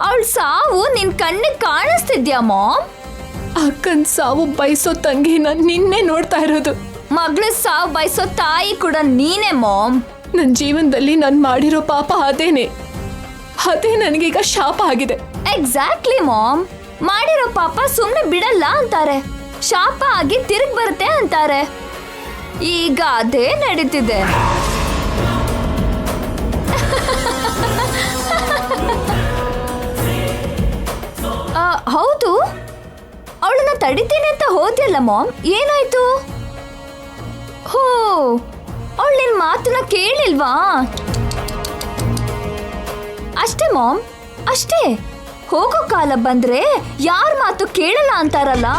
ಅವಳ ಸಾವು ನಿನ್ ಕಣ್ಣಿಗೆ ಕಾಣಿಸ್ತಿದ್ಯಾ ಮಾಮ್? ಅಕ್ಕನ್ ಸಾವು ಬಯಸೋ ತಂಗಿನ ನಿನ್ನೆ ನೋಡ್ತಾ ಇರೋದು. ಮಗಳ ಸಾವು ಬಯಸೋ ತಾಯಿ ಕೂಡ ನೀನೇ ಮಾಮ್. ನನ್ನ ಜೀವನದಲ್ಲಿ ನಾನು ಮಾಡಿರೋ ಪಾಪ ಅದೇ ನನಗೀಗ ಶಾಪ ಆಗಿದೆ. Exactly ma'am. ಮಾಡಿರೋ ಪಾಪ ಸುಮ್ನೆ ಬಿಡಲ್ಲ ಅಂತಾರೆ, ಶಾಪ ಆಗಿ ತಿರುಗ್ ಬರುತ್ತೆ ಅಂತಾರೆ. ಈಗ ಅದೇ ನಡೀತಿದೆ. ಹೌದು, ಅವಳನ್ನ ತಡಿತೀನಿ ಅಂತ ಹೋದ್ಯಲ್ಲ ಮಾಮ್, ಏನಾಯ್ತು? ಹೋ, ಅವಳು ನಿನ್ ಮಾತನ್ನ ಕೇಳಿಲ್ವಾ? ಅಷ್ಟೇ ಮಾಮ್, ಅಷ್ಟೇ. ಹೋಗೋ ಕಾಲ ಬಂದ್ರೆ ಯಾರ ಮಾತು ಕೇಳಲ್ಲ ಅಂತಾರಲ್ಲ,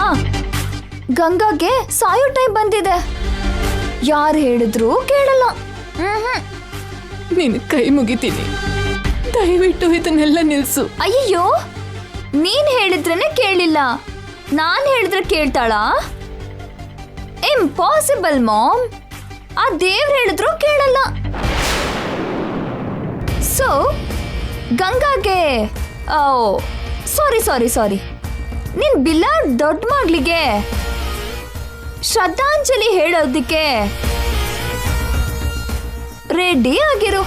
ಗಂಗಾಗೆ ಸಾಯೋ ಟೈಮ್ ಬಂದಿದೆ. ಯಾರು ಹೇಳಿದ್ರು ಕೇಳಲ್ಲ. ನಿನ್ ಕೈ ಮುಗಿತೀನಿ, ದಯವಿಟ್ಟು ಇದನ್ನೆಲ್ಲ ನಿಲ್ಸು. ಅಯ್ಯೋ, ನೀನ್ ಹೇಳಿದ್ರೇನೆ ಕೇಳಿಲ್ಲ, ನಾನ್ ಹೇಳಿದ್ರೆ ಕೇಳ್ತಾಳಾ? Impossible ma'am. ಆ ದೇವ್ರು ಹೇಳಿದ್ರು ಕೇಳಲ್ಲ. ಸೊ ಗಂಗಾಗೆ ಸಾರಿ ನಿನ್ ಬಿಲ್ಲ ದೊಡ್ಡ ಮಗಳಿಗೆ ಶ್ರದ್ಧಾಂಜಲಿ ಹೇಳೋದಕ್ಕೆ ರೆಡಿ ಆಗಿರು.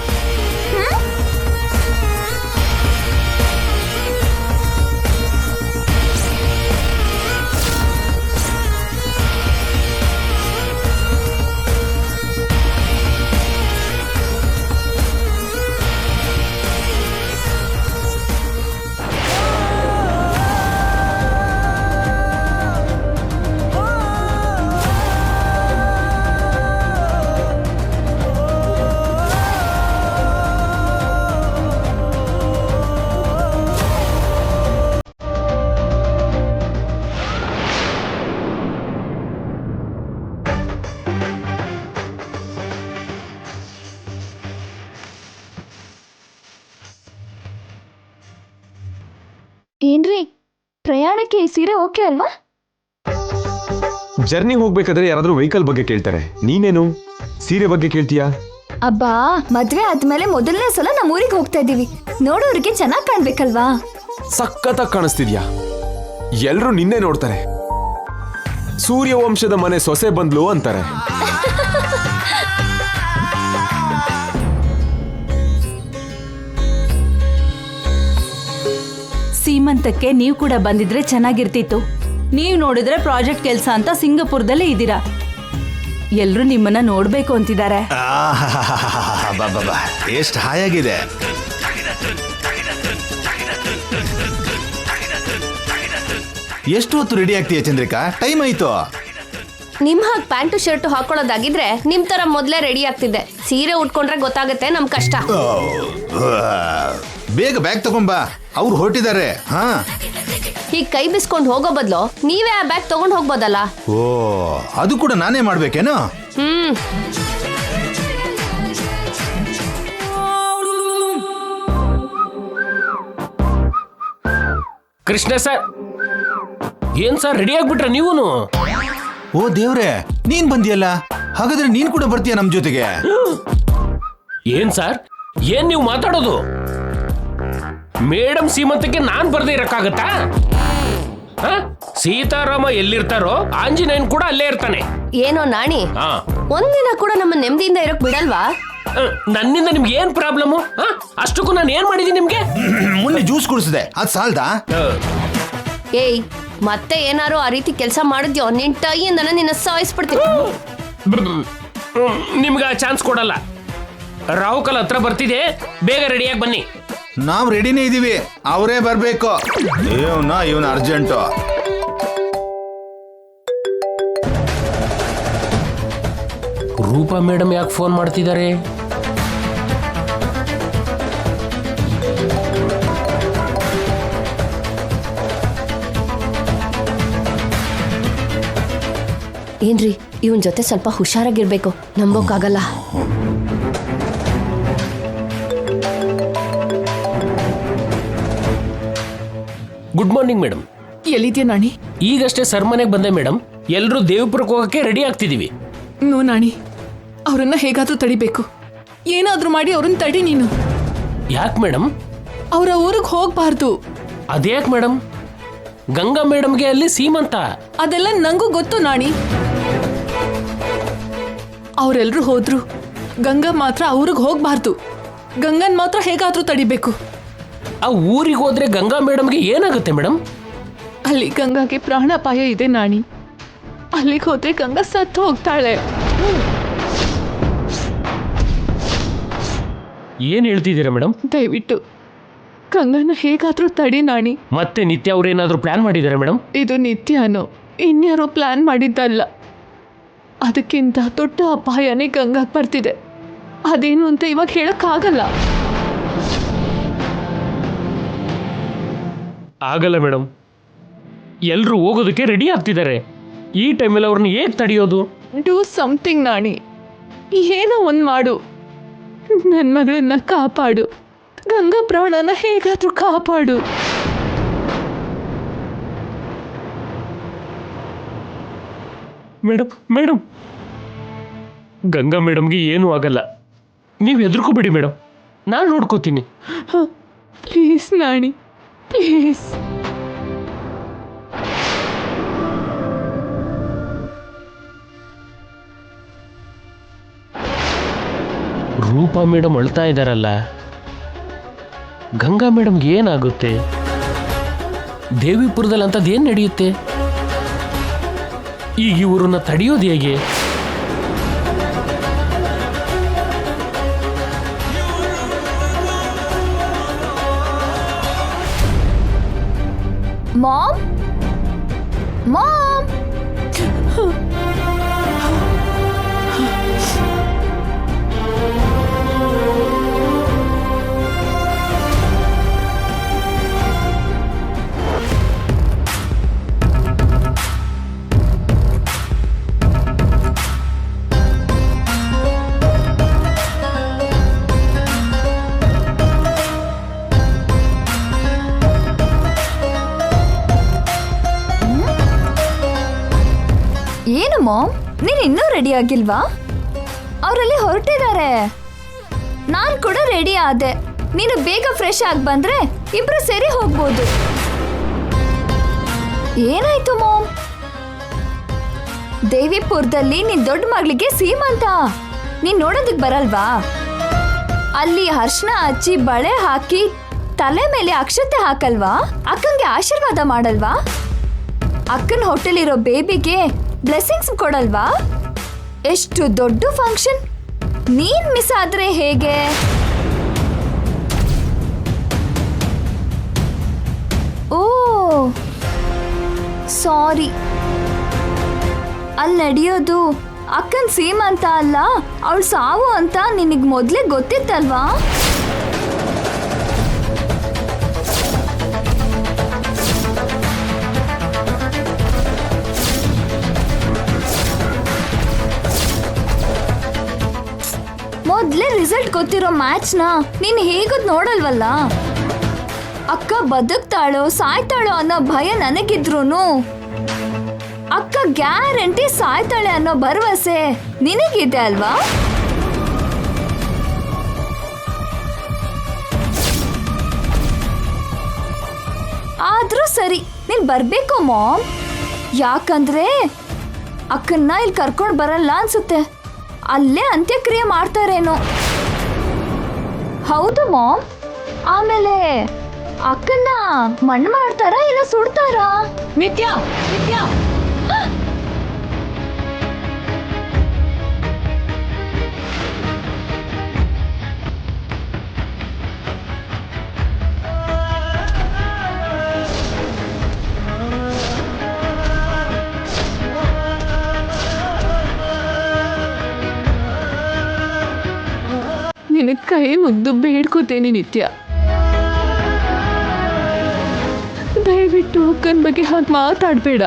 ಏನ್ರಿ, ಪ್ರಯಾಣಕ್ಕೆ ಈ ಸೀರೆ ಓಕೆ ಅಲ್ವಾ? ಜರ್ನಿ ಹೋಗ್ಬೇಕಾದ್ರೆ ಯಾರಾದ್ರೂ ವೆಹಿಕಲ್ ಬಗ್ಗೆ ಕೇಳ್ತಾರೆ, ನೀನೇನು ಸೀರೆ ಬಗ್ಗೆ ಕೇಳ್ತೀಯಾ? ಅಬ್ಬಾ, ಮದ್ವೆ ಆದ್ಮೇಲೆ ಮೊದಲನೇ ಸಲ ನಮ್ಮ ಊರಿಗೆ ಹೋಗ್ತಾ ಇದೀವಿ, ನೋಡೋರಿಗೆ ಚೆನ್ನಾಗ್ ಕಾಣ್ಬೇಕಲ್ವಾ? ಸಖತ್ತಾಗಿ ಕಾಣಿಸ್ತಿದ್ಯಾ, ಎಲ್ರು ನಿನ್ನೆ ನೋಡ್ತಾರೆ. ಸೂರ್ಯವಂಶದ ಮನೆ ಸೊಸೆ ಬಂದ್ಲು ಅಂತಾರೆ. ಸೀಮಂತಕ್ಕೆ ನೀವು ಕೂಡ ಬಂದಿದ್ರೆ ಚೆನ್ನಾಗಿರ್ತಿತ್ತು. ನೀವು ನೋಡಿದ್ರೆ ಪ್ರಾಜೆಕ್ಟ್ ಕೆಲಸ ಅಂತ ಸಿಂಗಾಪುರದಲ್ಲೇ ಇದ್ದೀರಾ. ಎಲ್ರು ನಿಮ್ಮನ್ನ ನೋಡ್ಬೇಕು ಅಂತಿದ್ದಾರೆ. ಎಷ್ಟು ಹಾಯಾಗಿದೆ. ಎಷ್ಟು ಹೊತ್ತು ರೆಡಿ ಆಗ್ತೀಯ ಚಂದ್ರಿಕಾ? ಟೈಮ್ ಆಯ್ತು. ನಿಮ್ ಹಾಗೆ ಪ್ಯಾಂಟು ಶರ್ಟ್ ಹಾಕೊಳ್ಳೋದಾಗಿದ್ರೆ ನಿಮ್ ತರ ಮೊದ್ಲೇ ರೆಡಿ ಆಗ್ತಿದ್ದೆ. ಸೀರೆ ಉಟ್ಕೊಂಡ್ರೆ ಗೊತ್ತಾಗುತ್ತೆ ನಮ್ ಕಷ್ಟ. ಬೇಗ ಬ್ಯಾಗ್ ತಗೊಂಬಾ, ಅವ್ರು ಹೊರಟಿದ್ದಾರೆ. ಹಾ, ಈಗ ಕೈ ಬಿಸ್ಕೊಂಡು ಹೋಗೋ ಬದಲು ನೀವೇ ಆ ಬ್ಯಾಗ್ ತಗೊಂಡ್ ಹೋಗ್ಬೋದಲ್ಲ. ಓ, ಅದು ಕೂಡ ನಾನೇ ಮಾಡ್ಬೇಕೇನು? ಕೃಷ್ಣ ಸರ್, ಏನ್ ಸರ್ ರೆಡಿ ಆಗ್ಬಿಟ್ರ ನೀವೂನು? ಓ ದೇವ್ರೆ, ನೀನ್ ಬಂದಿಯಲ್ಲ, ಹಾಗಾದ್ರೆ ನೀನ್ ಕೂಡ ಬರ್ತೀಯ ನಮ್ ಜೊತೆಗೆ? ಏನ್ ಸರ್, ಏನ್ ನೀವು ಮಾತಾಡೋದು? ಮೇಡಮ್ ಸೀಮಂತಕ್ಕೆ ನಾನ್ ಬರ್ದೇ ಇರಕ್ಕಾಗತ್ತಾ? ಸೀತಾರಾಮ ಎಲ್ಲಿರ್ತಾರೋ ಆಂಜನೇಯನ್ ಕೂಡ ಅಲ್ಲೇ ಇರ್ತಾನೆ. ಏನೋ ನಾಣಿ, ಒಂದಿನ ಕೂಡ ನಮ್ಮ ನೆಮ್ಮದಿಯಿಂದ ಇರೋಕ್ ಬಿಡಲ್ವಾ? ನನ್ನಿಂದ ನಿಮ್ಗೆ ಏನ್ ಪ್ರಾಬ್ಲಮ್? ಅಷ್ಟಕ್ಕೂ ನಾನು ಏನ್ ಮಾಡಿದೀನಿ ನಿಮ್ಗೆ? ಮೊನ್ನೆ ಜ್ಯೂಸ್ ಕುಡಿಸಿದೆ, ಅದ್ ಸಾಲ್ದಾ? ಏಯ್, ಮತ್ತೆ ಏನಾರು ಆ ರೀತಿ ಕೆಲಸ ಮಾಡಿದ್ಯೋ ನಿನ್ ಟೈಯಿಂದನ ನಿನ್ನ ಸಾಯಿಸ್ಬಿಡ್ತೀನಿ. ನಿಮ್ಗೆ ಚಾನ್ಸ್ ಕೊಡಲ್ಲ. ರಾಹುಕಲ್ ಹತ್ರ ಬರ್ತಿದೆ, ಬೇಗ ರೆಡಿಯಾಗಿ ಬನ್ನಿ. ನಾವ್ ರೆಡಿನೇ ಇದೀವಿ, ಅವರೇ ಬರ್ಬೇಕು. ಇವನ ಅರ್ಜೆಂಟು. ರೂಪಾ ಮೇಡಮ್ ಯಾಕೆ ಫೋನ್ ಮಾಡ್ತಿದ್ದಾರೆ? ಏನ್ರಿ, ಇವನ್ ಜೊತೆ ಸ್ವಲ್ಪ ಹುಷಾರಾಗಿರ್ಬೇಕು, ನಂಬೋಕ್ಕಾಗಲ್ಲ. Good morning madam. ಎಲ್ಲಿದ್ಯಾ ನಾಣಿ? ಈಗಷ್ಟೇ ಸರ್ ಮನೆಗೆ ಬಂದೆ ಮೇಡಮ್. ಎಲ್ಲರೂ ದೇವಪುರಕ್ಕೆ ಹೋಗಕ್ಕೆ ರೆಡಿ ಆಗ್ತಿದೀವಿ. ನೋ ನಾಣಿ, ಅವರನ್ನ ಹೇಗಾದ್ರೂ ತಡಿಬೇಕು. ಏನಾದ್ರೂ ಮಾಡಿ ಅವ್ರನ್ನ ತಡಿ ನೀನು. ಯಾಕೆ ಮೇಡಮ್? ಅವರ ಊರಿಗೆ ಹೋಗ್ಬಾರ್ದು. ಅದ್ಯಾಕ್ ಮೇಡಮ್? ಗಂಗಾ ಮೇಡಮ್ಗೆ ಅಲ್ಲಿ ಸೀಮಂತ. ಅದೆಲ್ಲ ನಂಗೂ ಗೊತ್ತು ನಾಣಿ. ಅವರೆಲ್ಲರೂ ಹೋದ್ರು, ಗಂಗಾ ಮಾತ್ರ ಅವ್ರಿಗೆ ಹೋಗ್ಬಾರ್ದು. ಗಂಗನ್ ಮಾತ್ರ ಹೇಗಾದ್ರೂ ತಡಿಬೇಕು. ಆ ಊರಿಗೆ ಹೋದ್ರೆ ಗಂಗಾ ಮೇಡಮ್ಗೆ ಏನಾಗುತ್ತೆ ಮೇಡಮ್? ಅಲ್ಲಿ ಗಂಗಾಗೆ ಪ್ರಾಣಾಪಾಯ ಇದೆ ನಾಣಿ. ಅಲ್ಲಿಗೆ ಹೋದ್ರೆ ಗಂಗಾ ಸತ್ತು ಹೋಗ್ತಾಳೆ. ಏನ್ ಹೇಳ್ತಿದ್ದೀರಾ ಮೇಡಮ್? ದಯವಿಟ್ಟು ಗಂಗನ ಹೇಗಾದ್ರೂ ತಡಿ ನಾಣಿ. ಮತ್ತೆ ನಿತ್ಯ ಅವ್ರೇನಾದ್ರೂ ಪ್ಲಾನ್ ಮಾಡಿದ್ದಾರೆ ಮೇಡಮ್? ಇದು ನಿತ್ಯನೋ ಇನ್ಯಾರೋ ಪ್ಲಾನ್ ಮಾಡಿದ್ದಲ್ಲ. ಅದಕ್ಕಿಂತ ದೊಡ್ಡ ಅಪಾಯನೇ ಗಂಗಾಗ್ ಬರ್ತಿದೆ. ಅದೇನು ಅಂತ ಇವಾಗ ಹೇಳಕ್ಕಾಗಲ್ಲ. ಆಗಲ್ಲ ಮೇಡಮ್, ಎಲ್ಲರೂ ಹೋಗೋದಕ್ಕೆ ರೆಡಿ ಆಗ್ತಿದ್ದಾರೆ. ಈ ಟೈಮಲ್ಲಿ ಅವ್ರನ್ನ ಹೇಗೆ ತಡೆಯೋದು? Do something Nani. ಏನೋ ಒಂದು ಮಾಡು. ನನ್ನ ಮಗಳನ್ನ ಕಾಪಾಡು. ಗಂಗಾ ಪ್ರಾಣನ ಹೇಗಾದ್ರೂ ಕಾಪಾಡು. ಮೇಡಮ್ ಗಂಗಾ ಮೇಡಮ್ಗೆ ಏನೂ ಆಗಲ್ಲ, ನೀವು ಹೆದರ್ಕೋಬೇಡಿ ಮೇಡಮ್, ನಾನು ನೋಡ್ಕೋತೀನಿ. Please Nani, please. Roopa madam ಅಳ್ತಾ ಇದ್ದಾರಲ್ಲ, ಗಂಗಾ ಮೇಡಮ್ಗೆ ಏನಾಗುತ್ತೆ? ದೇವಿಪುರದಲ್ಲಿ ಅಂಥದ್ದು ಏನು ನಡೆಯುತ್ತೆ? ಈಗ ಇವ್ರನ್ನ ತಡೆಯೋದು ಹೇಗೆ? ಮಾಮ್ ಮಾಮ್ ಏನು ಮಾಮ್, ನೀನು ಇನ್ನೂ ರೆಡಿ ಆಗಿಲ್ವಾ? ಅವರಲ್ಲಿ ಹೊರಟಿದ್ದಾರೆ. ನಾನು ಕೂಡ ರೆಡಿ ಆದೆ. ನೀನು ಬೇಗ ಫ್ರೆಶ್ ಆಗಿ ಬಂದ್ರೆ ಇಬ್ರು ಸೇರಿ ಹೋಗ್ಬೋದು. ಏನಾಯ್ತು ಮಾಮ್? ದೇವಿಪುರದಲ್ಲಿ ನಿನ್ ದೊಡ್ಡ ಮಗಳಿಗೆ ಸೀಮಂತ. ನೀನ್ ನೋಡೋದಕ್ ಬರಲ್ವಾ? ಅಲ್ಲಿ ಅರ್ಶನ ಹಚ್ಚಿ ಬಳೆ ಹಾಕಿ ತಲೆ ಮೇಲೆ ಅಕ್ಷತೆ ಹಾಕಲ್ವಾ? ಅಕ್ಕಂಗೆ ಆಶೀರ್ವಾದ ಮಾಡಲ್ವಾ? ಅಕ್ಕನ ಹೊಟ್ಟೆಲಿರೋ ಬೇಬಿಗೆ ಬ್ಲೆಸ್ಸಿಂಗ್ಸ್ ಕೊಡಲ್ವಾ? ಎಷ್ಟು ದೊಡ್ಡ ಫಂಕ್ಷನ್, ನೀನ್ ಮಿಸ್ ಆದ್ರೆ ಹೇಗೆ? ಓ ಸಾರಿ. ಅಲ್ಲಿ ನಡೆಯೋದು ಅಕ್ಕನ್ ಸೀಮಂತ ಅಲ್ಲ, ಅವಳು ಸಾವು ಅಂತ ನಿನಗೆ ಮೊದಲೇ ಗೊತ್ತಿತ್ತಲ್ವಾ? ಮೊದಲೇ ರಿಸಲ್ಟ್ ಗೊತ್ತಿರೋ ಮ್ಯಾಚ್ನ ನೀನು ಹೇಗೂ ನೋಡಲ್ವಲ್ಲ. ಅಕ್ಕ ಬದುಕ್ತಾಳೋ ಸಾಯ್ತಾಳೋ ಅನ್ನೋ ಭಯ ನನಗಿದ್ರೂನು ಅಕ್ಕ ಗ್ಯಾರಂಟಿ ಸಾಯ್ತಾಳೆ ಅನ್ನೋ ಭರವಸೆ ನಿನಗಿದೆ ಅಲ್ವಾ? ಆದ್ರೂ ಸರಿ, ನೀನ್ ಬರ್ಬೇಕು ಮಾಮ್. ಯಾಕಂದ್ರೆ ಅಕ್ಕನ್ನ ಇಲ್ಲಿ ಕರ್ಕೊಂಡು ಬರಲ್ಲ ಅನ್ಸುತ್ತೆ. ಅಲ್ಲೇ ಅಂತ್ಯಕ್ರಿಯೆ ಮಾಡ್ತಾರೇನೋ. ಹೌದು ಮಾಮ್. ಆಮೇಲೆ ಅಕ್ಕನ್ನ ಮಣ್ಣು ಮಾಡ್ತಾರಾ ಇಲ್ಲ ಸುಡ್ತಾರಾ? ನಿತ್ಯ, ನಿತ್ಯ. ನಿನಗೆ ಕೈ ಮುಗ್ದು ಬೇಡ್ಕೋತೇನೆ ನಿತ್ಯ. ದಯವಿಟ್ಟು ಅಕ್ಕನ ಬಗ್ಗೆ ಹಾಗೆ ಮಾತಾಡಬೇಡ.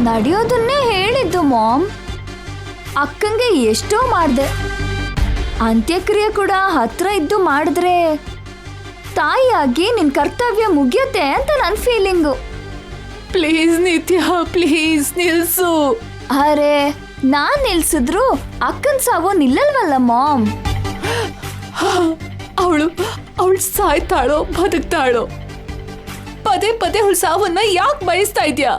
ನಡೆಯೋದನ್ನೇ ಹೇಳಿದ್ದು ಮಾಮ್. ಅಕ್ಕಂಗೆ ಎಷ್ಟೋ ಮಾಡಿದೆ. ಅಂತ್ಯಕ್ರಿಯೆ ಕೂಡ ಹತ್ರ ಇದ್ದು ಮಾಡಿದ್ರೆ ತಾಯಿಯಾಗಿ ನಿನ್ ಕರ್ತವ್ಯ ಮುಗಿಯುತ್ತೆ ಅಂತ ನನ್ನ ಫೀಲಿಂಗು. ಪ್ಲೀಸ್ ನಿತ್ಯ, ಪ್ಲೀಸ್ ನಿಲ್ಸು. ಅರೆ, ನಾನ್ ನಿಲ್ಸಿದ್ರು ಅಕ್ಕನ್ ಸಾವು ನಿಲ್ಲಲ್ವಲ್ಲ ಮಾಮ್. ಅವಳು ಸಾಯ್ತಾಳೋ ಬದುಕ್ತಾಳೋ? ಪದೇ ಪದೇ ಅವಳ ಸಾವನ್ನ ಯಾಕೆ ಬಯಸ್ತಾ ಇದ್ಯಾ?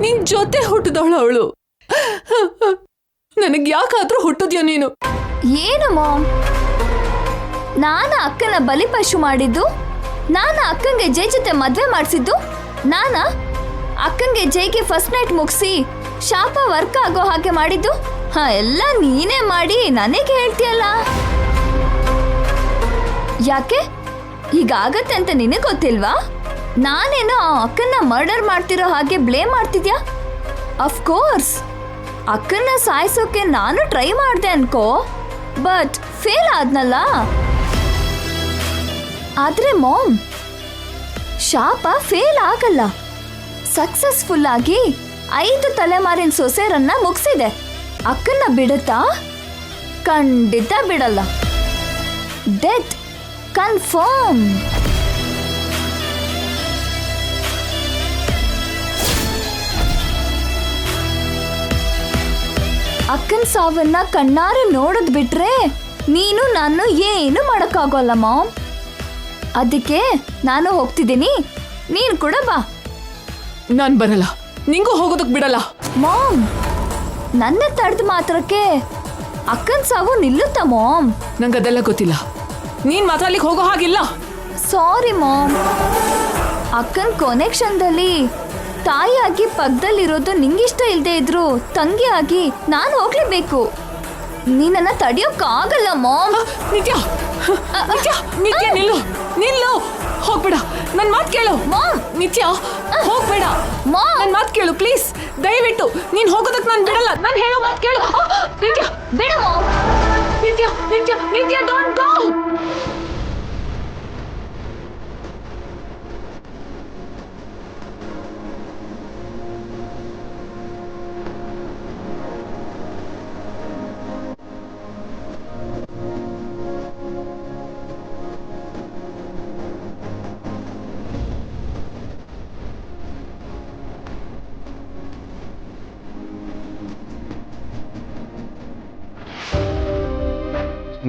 ನಿನ್ ಜೊತೆ ಹುಟ್ಟಿದವಳು ಅವಳು. ನನಗ್ ಯಾಕಾದ್ರೂ ಹುಟ್ಟಿದ್ಯಾ ನೀನು? ಏನು ಮಾಮ್, ನಾನು ಅಕ್ಕನ ಬಲಿಪಶು ಮಾಡಿದ್ದು, ನಾನು ಅಕ್ಕಂಗೆ ಜೈ ಜೊತೆ ಮದ್ವೆ ಮಾಡಿಸಿದ್ದು, ನಾನ ಅಕ್ಕಂಗೆ ಜೈಗೆ ಫಸ್ಟ್ ನೈಟ್ ಮುಗಿಸಿ ಶಾಪ ವರ್ಕ್ ಆಗೋ ಹಾಗೆ ಮಾಡಿದ್ದು, ಎಲ್ಲ ನೀನೇ ಮಾಡಿ ನನಗೆ ಹೇಳ್ತೀಯಲ್ಲ. ಯಾಕೆ ಹೀಗಾಗತ್ತೆ ಅಂತ ನಿನಗೆ ಗೊತ್ತಿಲ್ವಾ? ನಾನೇನೋ ಅಕ್ಕನ್ನ ಮರ್ಡರ್ ಮಾಡ್ತಿರೋ ಹಾಗೆ ಬ್ಲೇಮ್ ಮಾಡ್ತಿದ್ಯಾ? ಅಫ್ಕೋರ್ಸ್ ಅಕ್ಕನ್ನ ಸಾಯಿಸೋಕೆ ನಾನು ಟ್ರೈ ಮಾಡಿದೆ ಅನ್ಕೋ, ಬಟ್ ಫೇಲ್ ಆದ್ನಲ್ಲ. ಆದ್ರೆ ಮಾಮ್, ಶಾಪ ಫೇಲ್ ಆಗಲ್ಲ, ಸಕ್ಸಸ್ಫುಲ್ ಆಗಿ 5 ತಲೆಮಾರಿನ ಸೊಸೆರನ್ನ ಮುಗಿಸಿದೆ. ಅಕ್ಕನ್ನ ಬಿಡುತ್ತಾ? ಖಂಡಿತ ಬಿಡಲ್ಲ. Death confirm. ಅಕ್ಕನ ಸಾವನ್ನ ಕಣ್ಣಾರೆ ನೋಡದ್ ಬಿಟ್ರೆ ನೀನು ನಾನು ಏನು ಮಾಡಕ್ಕಾಗೋಲ್ಲ ಮಾಮ್. ಅದಕ್ಕೆ ನಾನು ಹೋಗ್ತಿದ್ದೀನಿ, ನೀನು ಕೂಡ ಬಾ. ನಾನ್ ಬರಲ್ಲ, ನಿಂಗೂ ಹೋಗೋದಕ್ ಬಿಡಲ್ಲ. ಮಾಮ್, ನನ್ನ ತಡೆದ ಮಾತ್ರಕ್ಕೆ ಅಕ್ಕನ ಸಾವು ನಿಲ್ಲುತ್ತಾ ಮಾಮ್? ನಂಗದೆಲ್ಲ ಗೊತ್ತಿಲ್ಲ. ನೀನ್ ಮಾತ್ರ ಅಲ್ಲಿಗೆ ಹೋಗೋ ಹಾಗಿಲ್ಲ. ಸಾರಿ ಮಾಮ್, ಅಕ್ಕನ ಕೊನೆಕ್ಷನ್ದಲ್ಲಿ ತಾಯಿಯಾಗಿ ಪಕ್ಕದಲ್ಲಿರೋದು ನಿಂಗಿಷ್ಟ ಇಲ್ಲದೆ ಇದ್ರು ತಂಗಿಯಾಗಿ ನಾನು ಹೋಗ್ಲೇಬೇಕು. ನೀನನ್ನ ತಡಿಯೋಕ್ಕಾಗಲ್ಲ ಮಾಮ್. ನಿತ್ಯ ನಿತ್ಯ ನಿತ್ಯ ನಿಲ್ಲು ನಿಲ್ಲು, ಹೋಗ್ಬೇಡ, ನನ್ ಮಾತು ಕೇಳು. ಮಾಮ್, ನಿತ್ಯ ಹೋಗ್ಬೇಡ, ಮಾಮ್, ನನ್ ಮಾತು ಕೇಳು ಪ್ಲೀಸ್, ದಯವಿಟ್ಟು. ನೀನ್ ಹೋಗೋದಕ್ ನಾನ್ ಬಿಡಲ್ಲ. ನಾನ್ ಹೇಳೋ ಮಾತು ಕೇಳು. ನಿತ್ಯ ಬಿಡು ಮಾಮ್. ನಿತ್ಯ ನಿತ್ಯ ನಿತ್ಯ ಡೋಂಟ್ ಗೋ.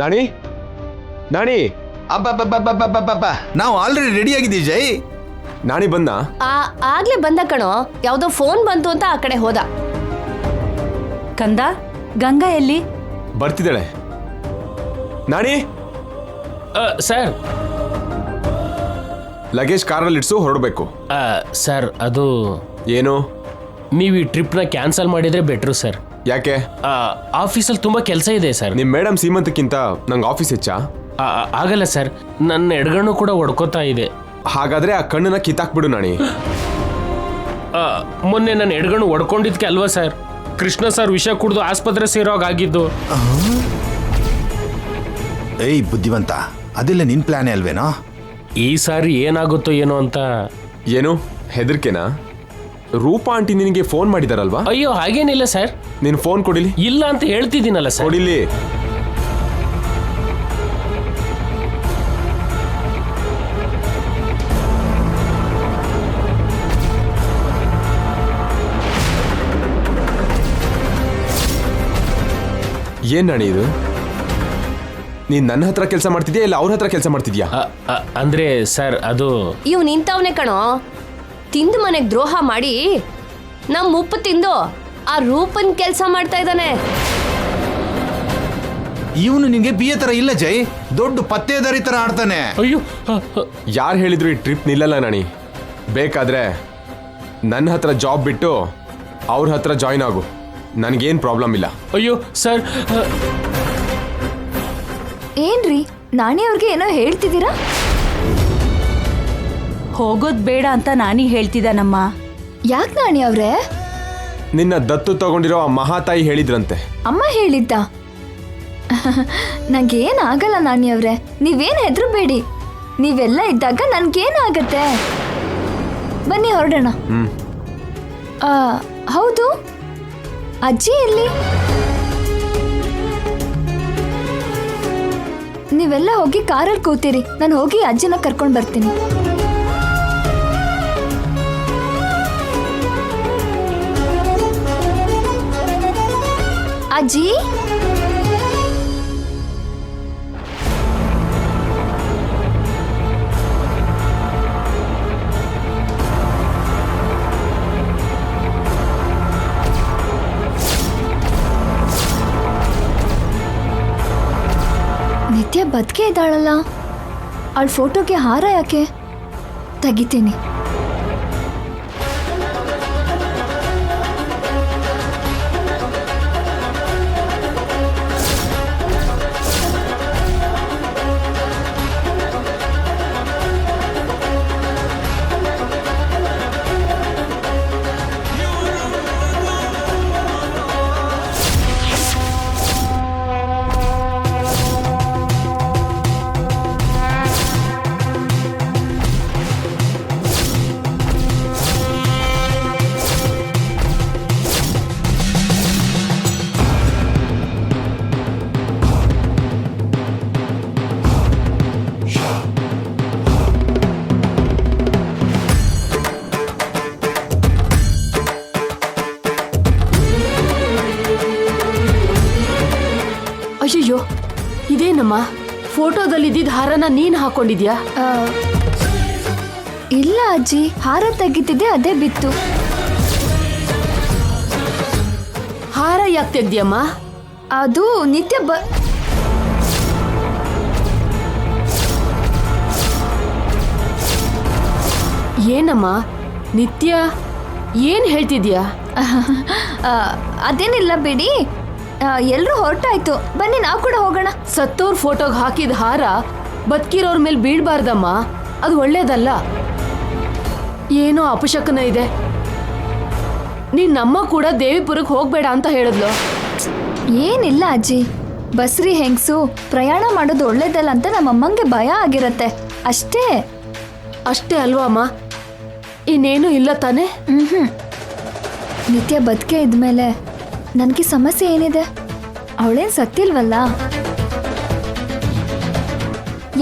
ನಾಣಿ, ನಾಣಿ, ಅಬ್ಬಬ್ಬಬ್ಬಬ್ಬಬ್ಬಬ್ಬ, ನಾವು ಆಲ್ರೆಡಿ ರೆಡಿ ಆಗಿದ್ದೀವಿ ಜೈ. ನಾಣಿ ಬಂದ? ಆಗ್ಲೇ ಬಂದ ಕಣೋ, ಯಾವ್ದೋ ಫೋನ್ ಬಂತು ಅಂತ ಆ ಕಡೆ ಹೋದ. ಕಂದ, ಗಂಗಾ ಎಲ್ಲಿ? ಬರ್ತಿದ್ದಾಳೆ. ನಾಣಿ, ಸರ್ ಲಗೇಜ್ ಕಾರಲ್ಲಿ ಇಡ್ಸು, ಹೊರಡಬೇಕು. ಸರ್ ಅದು ಏನು? ನೀವು ಈ ಟ್ರಿಪ್ನ ಕ್ಯಾನ್ಸಲ್ ಮಾಡಿದ್ರೆ ಬೆಟ್ರು ಸರ್. ಯಾಕೆ? ಆಫೀಸಲ್ಲಿ ತುಂಬ ಕೆಲಸ ಇದೆ ಸರ್. ನಿಮ್ ಮೇಡಮ್ ಸೀಮಂತಕ್ಕಿಂತ ನಂಗೆ ಆಫೀಸ್ ಹೆಚ್ಚಾ? ಆಗಲ್ಲ ಸರ್, ನನ್ನ ಎಡಗಣ್ಣು ಕೂಡ ಹೊಡ್ಕೋತಾ ಇದೆ. ಹಾಗಾದ್ರೆ ಆ ಕಣ್ಣನ್ನ ಕಿತ್ತಾಕ್ಬಿಡು ನಾಣಿ. ಮೊನ್ನೆ ನನ್ನ ಎಡಗಣ್ಣು ಹೊಡ್ಕೊಂಡಿದ್ಕೆ ಅಲ್ವಾ ಸರ್ ಕೃಷ್ಣ ಸರ್ ವಿಷ ಕುಡಿದು ಆಸ್ಪತ್ರೆ ಸೇರೋಗಾಗಿದ್ದು. ಏಯ್ ಬುದ್ಧಿವಂತ, ಅದೆಲ್ಲ ನಿನ್ ಪ್ಲಾನೇ ಅಲ್ವೇನೋ? ಈ ಸಾರಿ ಏನಾಗುತ್ತೋ ಏನೋ ಅಂತ. ಏನು ಹೆದರ್ಕೆನಾ? ರೂಪಾ ಆಂಟಿ ನಿನಗೆ ಫೋನ್ ಮಾಡಿದಾರಲ್ವಾ? ಅಯ್ಯೋ ಹಾಗೇನಿಲ್ಲ ಸರ್. ನೀನು ಫೋನ್ ಕೊಡಿಲಿ. ಇಲ್ಲ ಅಂತ ಹೇಳ್ತಿದ್ದೀನಲ್ಲ ಸರ್. ಕೊಡಿಲಿ. ಏನ್ ನಾಣಿ ಇದು? ನೀನ್ ನನ್ನ ಹತ್ರ ಕೆಲಸ ಮಾಡ್ತಿದ್ಯಾ ಇಲ್ಲ ಅವ್ರ ಹತ್ರ ಕೆಲಸ ಮಾಡ್ತಿದ್ಯಾ? ಅಂದ್ರೆ ಸರ್ ಅದು ಇವ್ ನಿಂತವನೇ ಕಣೋ, ತಿಂದು ಮನೆಗ್ ದ್ರೋಹ ಮಾಡಿ ನಮ್ ಉಪ್ಪು ತಿಂದು ಆ ರೂಪನ್ ಕೆಲ್ಸ ಮಾಡ್ತಾ ಇದ್ದಾನೆ. ಇವನು ನಿಂಗೆ ಬಿಯ ತರ ಇಲ್ಲ ಜೈ, ದೊಡ್ಡ ಪತ್ತೇದಾರಿ ತರ ಆಡ್ತಾನೆ. ಅಯ್ಯೋ ಯಾರು ಹೇಳಿದ್ರು ಈ ಟ್ರಿಪ್ ನಿಲ್ಲಲ್ಲ ನಾಣಿ. ಬೇಕಾದ್ರೆ ನನ್ನ ಹತ್ರ ಜಾಬ್ ಬಿಟ್ಟು ಅವ್ರ ಹತ್ರ ಜಾಯ್ನ್ ಆಗು, ನನಗೇನು ಪ್ರಾಬ್ಲಮ್ ಇಲ್ಲ. ಅಯ್ಯೋ ಸರ್. ಏನ್ರಿ, ನಾಣಿ ಅವ್ರಿಗೆ ಏನೋ ಹೇಳ್ತಿದ್ದೀರಾ? ಹೋಗೋದ್ ಬೇಡ ಅಂತ ನಾನಿ ಹೇಳ್ತಿದ್ದಾನಮ್ಮ. ಯಾಕೆ ನಾಣಿ ಅವ್ರೆ? ನಿನ್ನ ದತ್ತು ತಗೊಂಡಿರೋ ಆ ಮಹಾತಾಯಿ ಹೇಳಿದ್ರಂತೆ. ಅಮ್ಮ ಹೇಳಿದ್ದ? ನಂಗೇನಾಗಲ್ಲ ನಾಣಿ ಅವ್ರೆ, ನೀವೇನು ಹೆದರಬೇಡಿ. ನೀವೆಲ್ಲ ಇದ್ದಾಗ ನನ್ಗೇನಾಗತ್ತೆ. ಬನ್ನಿ ಹೊರಡೋಣ. ಹೌದು, ಅಜ್ಜಿ ಎಲ್ಲಿ? ನೀವೆಲ್ಲ ಹೋಗಿ ಕಾರಲ್ಲಿ ಕೂತೀರಿ, ನಾನು ಹೋಗಿ ಅಜ್ಜಿನ ಕರ್ಕೊಂಡು ಬರ್ತೀನಿ. ಅಜ್ಜಿ, ನಿತ್ಯ ಬದುಕೆ ಇದ್ದಾಳಲ್ಲ, ಅವಳ ಫೋಟೋಗೆ ಹಾರ ಯಾಕೆ? ತೆಗಿತೀನಿ. ಅಯ್ಯಯ್ಯೋ, ಇದೇನಮ್ಮ ಫೋಟೋದಲ್ಲಿ ಇದ್ದಿದ್ದ ಹಾರನ ನೀನ್ ಹಾಕೊಂಡಿದ್ಯಾ? ಇಲ್ಲ ಅಜ್ಜಿ, ಹಾರ ತೆಗಿತಿದ್ದೆ ಅದೇ ಬಿತ್ತು. ಹಾರ ಯಾಕೆ ತೆಗ್ದ್ಯಮ್ಮ? ಅದು ನಿತ್ಯ ಏನಮ್ಮ ನಿತ್ಯ ಏನ್ ಹೇಳ್ತಿದ್ಯಾ? ಅದೇನಿಲ್ಲ ಬಿಡಿ, ಎಲ್ರೂ ಹೊರಟಾಯ್ತು. ಬನ್ನಿ ನಾವು ಕೂಡ ಹೋಗೋಣ. ಸತ್ತೋರ್ ಫೋಟೋಗ್ ಹಾಕಿದ ಹಾರ ಬದುಕಿರೋರ್ ಮೇಲೆ ಬೀಳ್ಬಾರ್ದಮ್ಮ, ಅದು ಒಳ್ಳೇದಲ್ಲ. ಏನೋ ಅಪಶಕನ ಇದೆ. ನಿನ್ನಮ್ಮ ಕೂಡ ದೇವಿಪುರಕ್ಕೆ ಹೋಗ್ಬೇಡ ಅಂತ ಹೇಳಿದ್ಲು. ಏನಿಲ್ಲ ಅಜ್ಜಿ, ಬಸ್ರಿ ಹೆಂಗ್ಸು ಪ್ರಯಾಣ ಮಾಡೋದು ಒಳ್ಳೇದಲ್ಲ ಅಂತ ನಮ್ಮಮ್ಮಂಗೆ ಭಯ ಆಗಿರತ್ತೆ ಅಷ್ಟೇ. ಅಷ್ಟೇ ಅಲ್ವಾ ಅಮ್ಮ? ಇನ್ನೇನು ಇಲ್ಲ ತಾನೆ? ನಿತ್ಯ ಬದುಕೆ ಇದ್ಮೇಲೆ ನನಗೆ ಸಮಸ್ಯೆ ಏನಿದೆ? ಅವಳೇನು ಸತ್ತಿಲ್ವಲ್ಲ.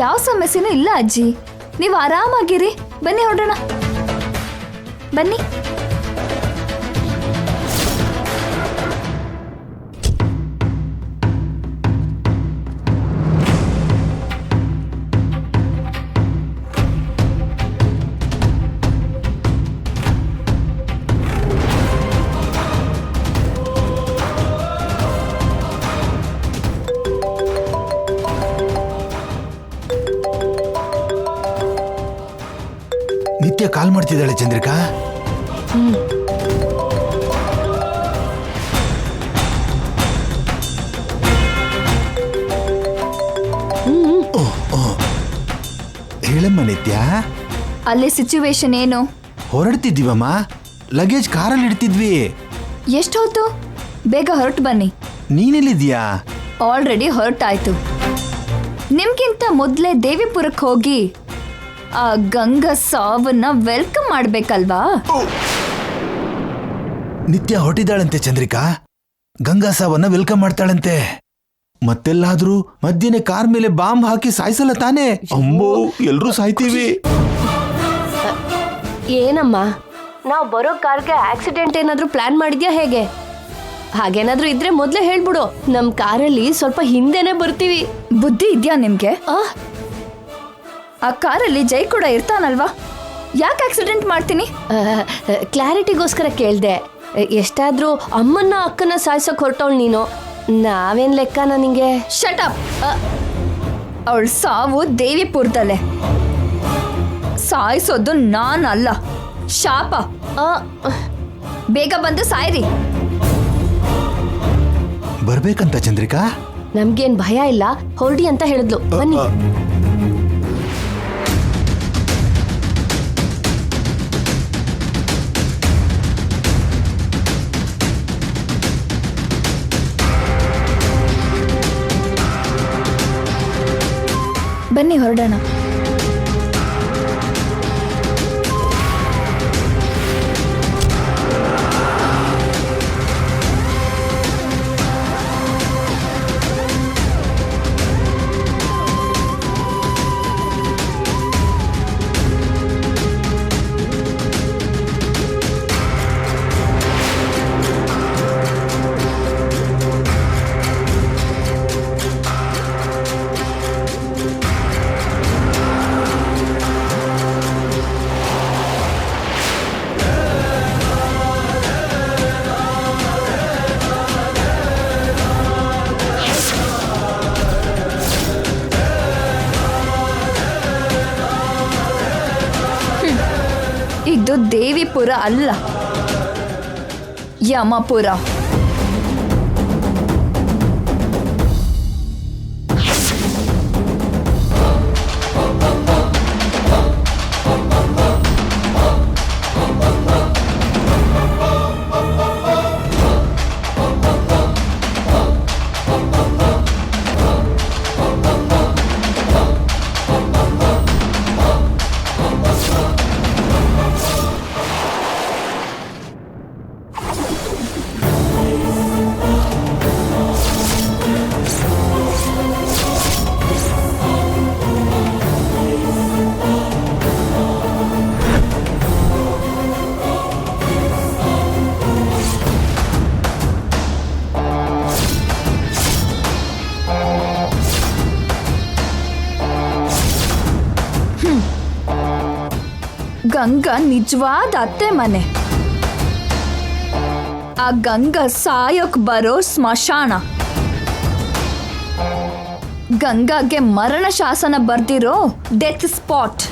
ಯಾವ ಸಮಸ್ಯೆನೂ ಇಲ್ಲ ಅಜ್ಜಿ, ನೀವು ಆರಾಮಾಗಿರಿ. ಬನ್ನಿ ಹೊರಡೋಣ, ಬನ್ನಿ. ನಿತ್ಯ ಕಾಲ್ ಮಾಡ್ತಿದ್ದಾಳೆ ಚಂದ್ರಿಕಾ. ಹೇಳಮ್ಮ ನಿತ್ಯ. ಅಲ್ಲಿ ಸಿಚುವೇಶನ್ ಏನು? ಹೊರಡ್ತಿದ್ದೀವಮ್ಮ, ಲಗೇಜ್ ಕಾರಲ್ಲಿ ಇಡ್ತಿದ್ವಿ. ಎಷ್ಟು ಹೊತ್ತು? ಬೇಗ ಹೊರಟು ಬನ್ನಿ. ನೀನೆಲ್ಲಿದ್ಯಾ? ಆಲ್ರೆಡಿ ಹೊರಟಾಯ್ತು. ನಿಮ್ಗಿಂತ ಮೊದಲೇ ದೇವಿಪುರಕ್ಕೆ ಹೋಗಿ ಆ ಗಂಗಾ ಸಾವನ್ನ ವೆಲ್ಕಮ್ ಮಾಡ್ಬೇಕಲ್ವಾ? ನಿತ್ಯ ಹೊರಟಿದ್ದಾಳಂತೆ ಚಂದ್ರಿಕಾ. ಗಂಗಾ ಸಾವನ್ನ ವೆಲ್ಕಮ್ ಮಾಡ್ತಾಳಂತೆ. ಮತ್ತೆಲ್ಲಾದ್ರೂ ಮಧ್ಯೆ ಕಾರ್ ಮೇಲೆ ಬಾಂಬ್ ಹಾಕಿ ಸಾಯಿಸಲ್ಲ ತಾನೇ? ಅಮ್ಮೋ, ಎಲ್ರೂ ಸಾಯ್ತೀವಿ. ಏನಮ್ಮ, ನಾವು ಬರೋ ಕಾರ್ಗೆ ಆಕ್ಸಿಡೆಂಟ್ ಏನಾದ್ರೂ ಪ್ಲಾನ್ ಮಾಡಿದ್ಯಾ ಹೇಗೆ? ಹಾಗೇನಾದ್ರೂ ಇದ್ರೆ ಮೊದ್ಲೇ ಹೇಳ್ಬಿಡು, ನಮ್ ಕಾರಲ್ಲಿ ಸ್ವಲ್ಪ ಹಿಂದೆನೆ ಬರ್ತೀವಿ. ಬುದ್ಧಿ ಇದ್ಯಾ ನಿಮ್ಗೆ? ಆ ಕಾರಲ್ಲಿ ಜೈ ಕೂಡ ಇರ್ತಾನಲ್ವಾ? ಯಾಕೆ ಆಕ್ಸಿಡೆಂಟ್ ಮಾಡ್ತೀನಿ? ಕ್ಲಾರಿಟಿಗೋಸ್ಕರ ಕೇಳ್ದೆ. ಎಷ್ಟಾದ್ರೂ ಅಮ್ಮನ್ನ ಅಕ್ಕನ ಸಾಯ್ಸಕ್ ಹೊರಟವಳು ನೀನು, ನಾವೇನ್ ಲೆಕ್ಕ ನನಗೆ? Shut up. ಅವಳ ಸಾವು ದೇವಿಪುರದಲ್ಲೇ, ಸಾಯಿಸೋದು ನಾನಲ್ಲ, ಶಾಪ. ಬೇಗ ಬಂದು ಸಾಯ್ರಿ. ಬರ್ಬೇಕಂತ ಚಂದ್ರಿಕಾ? ನಮ್ಗೇನ್ ಭಯ ಇಲ್ಲ, ಹೊರಡಿ ಅಂತ ಹೇಳಿದ್ಲು. ಬನ್ನಿ. ಬನ್ನಿ ಹೊರಡೋಣ. ಇದು ದೇವಿಪುರ ಅಲ್ಲ, ಯಮಪುರ. ಗಂಗಾ ನಿಜವಾದ ಅತ್ತೆ ಮನೆ. ಆ ಗಂಗಾ ಸಾಯೋಕ್ ಬರೋ ಸ್ಮಶಾನ. ಗಂಗಾಗೆ ಮರಣ ಶಾಸನ ಬರ್ದಿರೋ ಡೆತ್ ಸ್ಪಾಟ್.